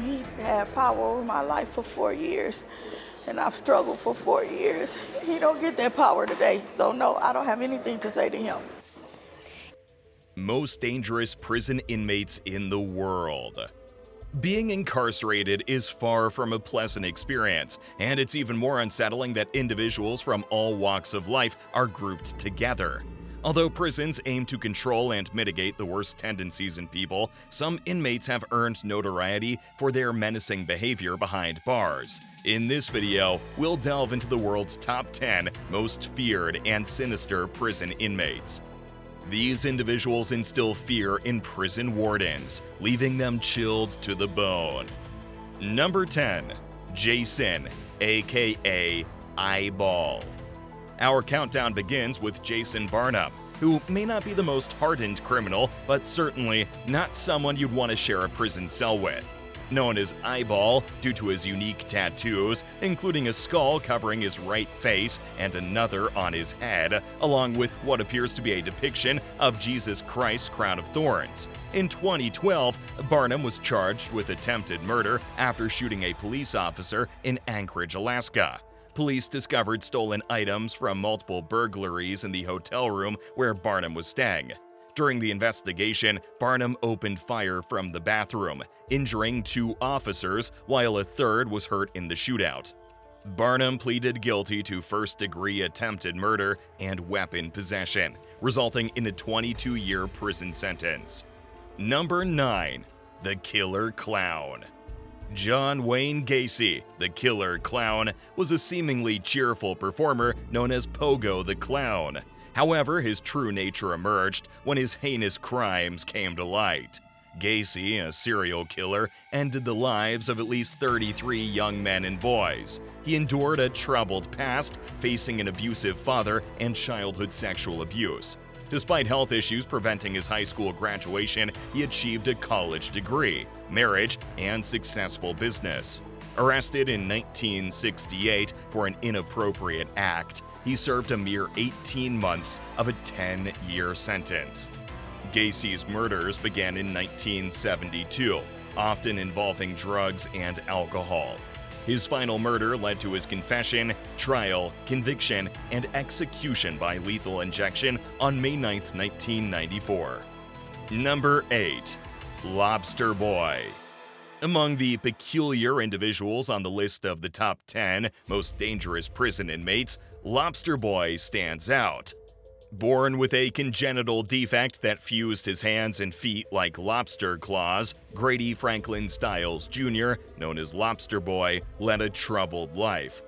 He's had power over my life for 4 years, and I've struggled for 4 years. He don't get that power today, so no, I don't have anything to say to him. Most dangerous prison inmates in the world. Being incarcerated is far from a pleasant experience, and it's even more unsettling that individuals from all walks of life are grouped together. Although prisons aim to control and mitigate the worst tendencies in people, some inmates have earned notoriety for their menacing behavior behind bars. In this video, we'll delve into the world's top 10 most feared and sinister prison inmates. These individuals instill fear in prison wardens, leaving them chilled to the bone. Number 10. Jason, aka Eyeball. Our countdown begins with Jason Barnum, who may not be the most hardened criminal, but certainly not someone you'd want to share a prison cell with. Known as Eyeball due to his unique tattoos, including a skull covering his right face and another on his head, along with what appears to be a depiction of Jesus Christ's crown of thorns. In 2012, Barnum was charged with attempted murder after shooting a police officer in Anchorage, Alaska. Police discovered stolen items from multiple burglaries in the hotel room where Barnum was staying. During the investigation, Barnum opened fire from the bathroom, injuring 2 officers while a third was hurt in the shootout. Barnum pleaded guilty to first-degree attempted murder and weapon possession, resulting in a 22-year prison sentence. Number 9. The Killer Clown. John Wayne Gacy, the Killer Clown, was a seemingly cheerful performer known as Pogo the Clown. However, his true nature emerged when his heinous crimes came to light. Gacy, a serial killer, ended the lives of at least 33 young men and boys. He endured a troubled past, facing an abusive father and childhood sexual abuse. Despite health issues preventing his high school graduation, he achieved a college degree, marriage, and successful business. Arrested in 1968 for an inappropriate act, he served a mere 18 months of a 10-year sentence. Gacy's murders began in 1972, often involving drugs and alcohol. His final murder led to his confession, trial, conviction, and execution by lethal injection on May 9, 1994. Number 8. Lobster Boy. Among the peculiar individuals on the list of the top 10 most dangerous prison inmates, Lobster Boy stands out. Born with a congenital defect that fused his hands and feet like lobster claws, Grady Franklin Stiles Jr., known as Lobster Boy, led a troubled life.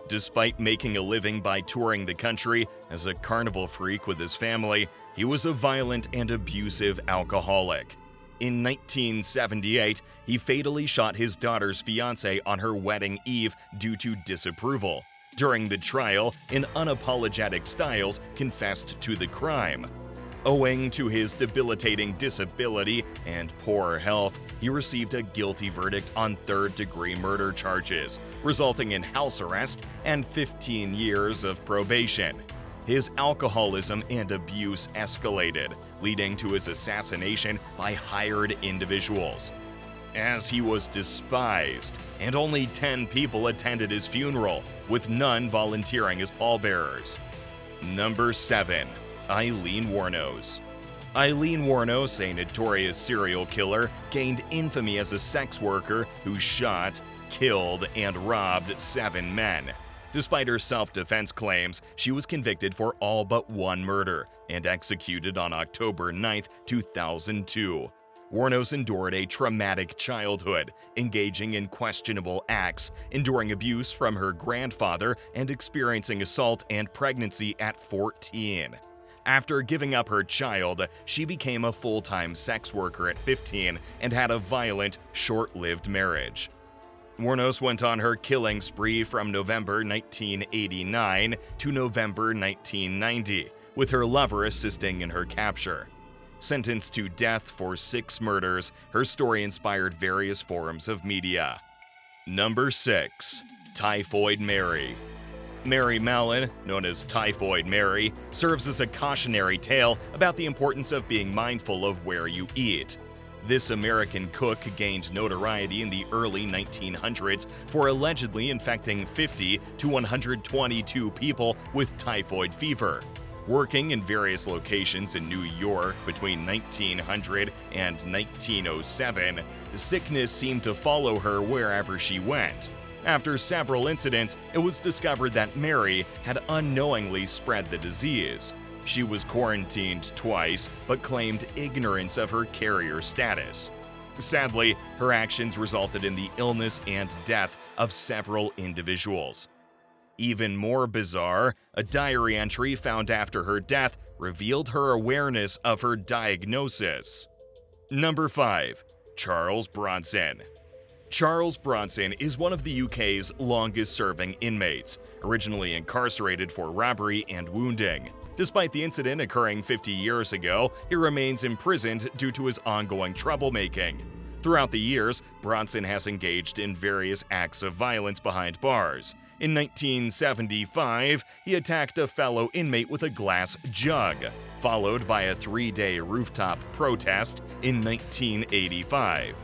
Despite making a living by touring the country as a carnival freak with his family, he was a violent and abusive alcoholic. In 1978, he fatally shot his daughter's fiancé on her wedding eve due to disapproval. During the trial, an unapologetic Stiles confessed to the crime. Owing to his debilitating disability and poor health, he received a guilty verdict on third-degree murder charges, resulting in house arrest and 15 years of probation. His alcoholism and abuse escalated, leading to his assassination by hired individuals. As he was despised, and only 10 people attended his funeral, with none volunteering as pallbearers. Number 7. Aileen Wuornos. Aileen Wuornos, a notorious serial killer, gained infamy as a sex worker who shot, killed, and robbed 7 men. Despite her self-defense claims, she was convicted for all but 1 murder and executed on October 9, 2002. Wuornos endured a traumatic childhood, engaging in questionable acts, enduring abuse from her grandfather, and experiencing assault and pregnancy at 14. After giving up her child, she became a full-time sex worker at 15 and had a violent, short-lived marriage. Wuornos went on her killing spree from November 1989 to November 1990, with her lover assisting in her capture. Sentenced to death for 6 murders, her story inspired various forms of media. Number 6. Typhoid Mary. Mary Mallon, known as Typhoid Mary, serves as a cautionary tale about the importance of being mindful of where you eat. This American cook gained notoriety in the early 1900s for allegedly infecting 50 to 122 people with typhoid fever. Working in various locations in New York between 1900 and 1907, sickness seemed to follow her wherever she went. After several incidents, it was discovered that Mary had unknowingly spread the disease. She was quarantined twice, but claimed ignorance of her carrier status. Sadly, her actions resulted in the illness and death of several individuals. Even more bizarre, a diary entry found after her death revealed her awareness of her diagnosis. Number 5. Charles Bronson. Charles Bronson is one of the UK's longest-serving inmates, originally incarcerated for robbery and wounding. Despite the incident occurring 50 years ago, he remains imprisoned due to his ongoing troublemaking. Throughout the years, Bronson has engaged in various acts of violence behind bars. In 1975, he attacked a fellow inmate with a glass jug, followed by a 3-day rooftop protest in 1985.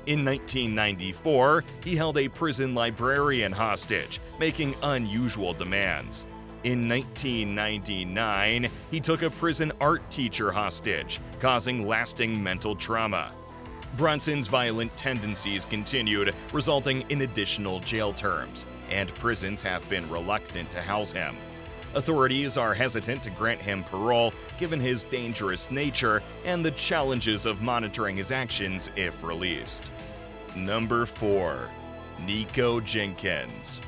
In 1994, he held a prison librarian hostage, making unusual demands. In 1999, he took a prison art teacher hostage, causing lasting mental trauma. Bronson's violent tendencies continued, resulting in additional jail terms, and prisons have been reluctant to house him. Authorities are hesitant to grant him parole given his dangerous nature and the challenges of monitoring his actions if released. Number 4. Nico Jenkins.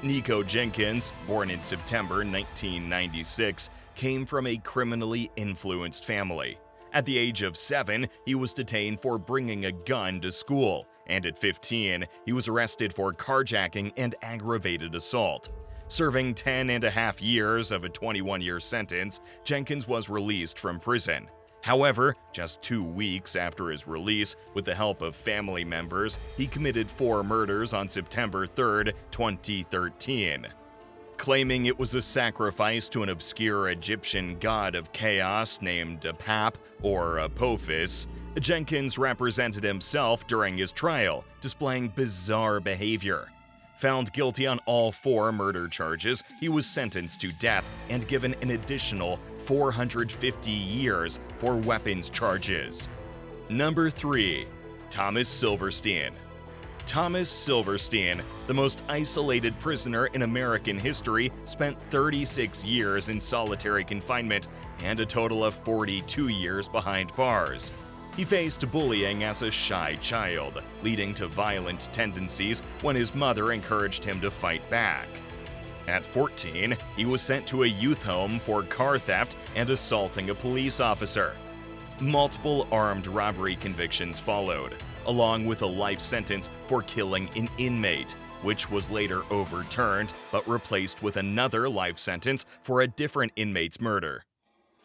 Nico Jenkins, born in September 1996, came from a criminally influenced family. At the age of 7, he was detained for bringing a gun to school, and at 15, he was arrested for carjacking and aggravated assault. Serving 10.5 years of a 21-year sentence, Jenkins was released from prison. However, just 2 weeks after his release, with the help of family members, he committed 4 murders on September 3, 2013. Claiming it was a sacrifice to an obscure Egyptian god of chaos named Apap or Apophis, Jenkins represented himself during his trial, displaying bizarre behavior. Found guilty on all 4 murder charges, he was sentenced to death and given an additional 450 years for weapons charges. Number 3. Thomas Silverstein. Thomas Silverstein, the most isolated prisoner in American history, spent 36 years in solitary confinement and a total of 42 years behind bars. He faced bullying as a shy child, leading to violent tendencies when his mother encouraged him to fight back. At 14, he was sent to a youth home for car theft and assaulting a police officer. Multiple armed robbery convictions followed, along with a life sentence for killing an inmate, which was later overturned but replaced with another life sentence for a different inmate's murder.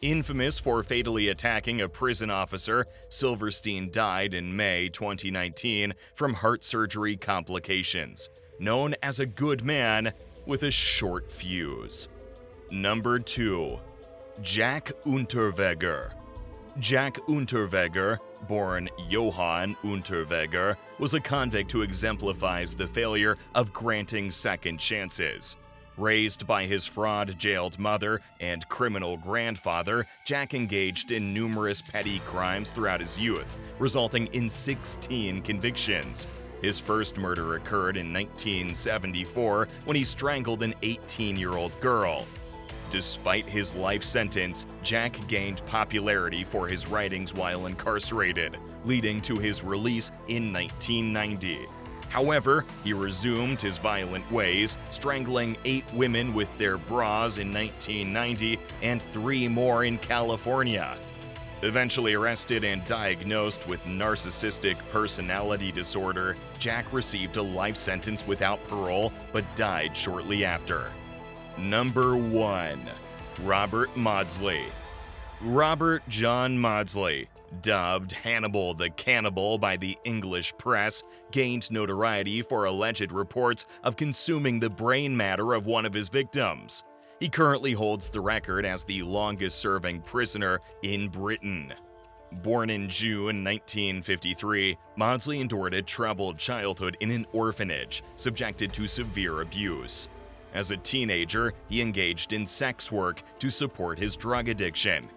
Infamous for fatally attacking a prison officer, Silverstein died in May 2019 from heart surgery complications, known as a good man with a short fuse. Number 2. Jack Unterweger. Jack Unterweger, born Johann Unterweger, was a convict who exemplifies the failure of granting second chances. Raised by his fraud-jailed mother and criminal grandfather, Jack engaged in numerous petty crimes throughout his youth, resulting in 16 convictions. His first murder occurred in 1974 when he strangled an 18-year-old girl. Despite his life sentence, Jack gained popularity for his writings while incarcerated, leading to his release in 1990. However, he resumed his violent ways, strangling 8 women with their bras in 1990 and 3 more in California. Eventually arrested and diagnosed with narcissistic personality disorder, Jack received a life sentence without parole but died shortly after. Number 1. Robert Maudsley. Robert John Maudsley, dubbed Hannibal the Cannibal by the English press, gained notoriety for alleged reports of consuming the brain matter of one of his victims. He currently holds the record as the longest-serving prisoner in Britain. Born in June 1953, Maudsley endured a troubled childhood in an orphanage, subjected to severe abuse. As a teenager, he engaged in sex work to support his drug addiction.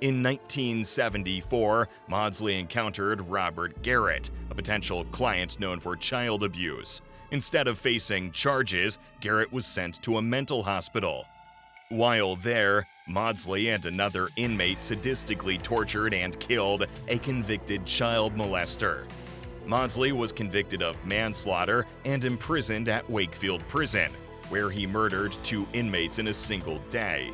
In 1974, Maudsley encountered Robert Garrett, a potential client known for child abuse. Instead of facing charges, Garrett was sent to a mental hospital. While there, Maudsley and another inmate sadistically tortured and killed a convicted child molester. Maudsley was convicted of manslaughter and imprisoned at Wakefield Prison, where he murdered 2 inmates in a single day.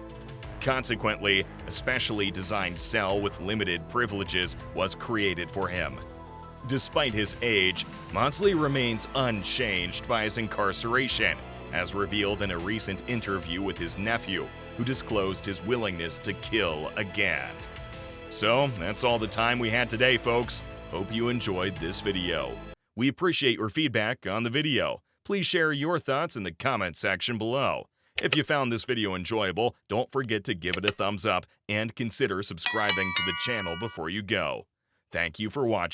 Consequently, a specially designed cell with limited privileges was created for him. Despite his age, Maudsley remains unchanged by his incarceration, as revealed in a recent interview with his nephew, who disclosed his willingness to kill again. So, that's all the time we had today, folks. Hope you enjoyed this video. We appreciate your feedback on the video. Please share your thoughts in the comment section below. If you found this video enjoyable, don't forget to give it a thumbs up and consider subscribing to the channel before you go. Thank you for watching.